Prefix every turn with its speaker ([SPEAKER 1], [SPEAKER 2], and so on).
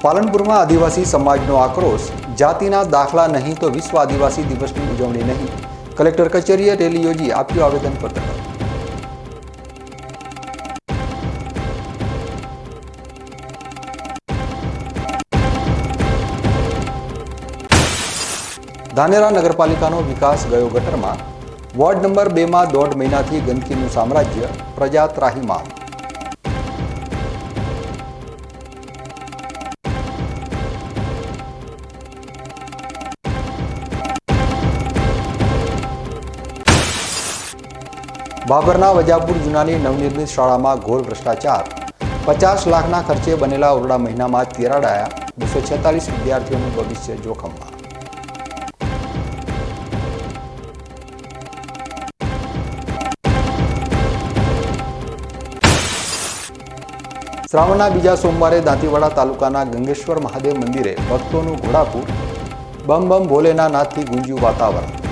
[SPEAKER 1] પાલનપુરમાં આદિવાસી સમાજનો આક્રોશ, જાતિના દાખલા નહીં તો વિશ્વ આદિવાસી દિવસની ઉજવણી નહીં. કલેક્ટર કચેરીએ રેલી યોજી આપ્યું આવેદનપત્ર. ધાનેરા નગરપાલિકાનો વિકાસ ગયો ગટરમાં. વોર્ડ નંબર 2માં 1.5 મહિનાથી ગંદકીનું સામ્રાજ્ય, પ્રજા ત્રાહિમામ. ભાભરના વજાપુર જૂનાની નવનિર્મિત શાળામાં ઘોર ભ્રષ્ટાચાર. 50 લાખના ખર્ચે બનેલા ઓરડા મહિનામાં તિરાડાયા. 246 વિદ્યાર્થીઓનું ભવિષ્ય જોખમમાં. શ્રાવણના બીજા સોમવારે દાંતીવાડા તાલુકાના ગંગેશ્વર મહાદેવ મંદિરે ભક્તોનું ઘોડાપૂર. બમ બમ ભોલેના નાદથી ગુંજ્યું વાતાવરણ.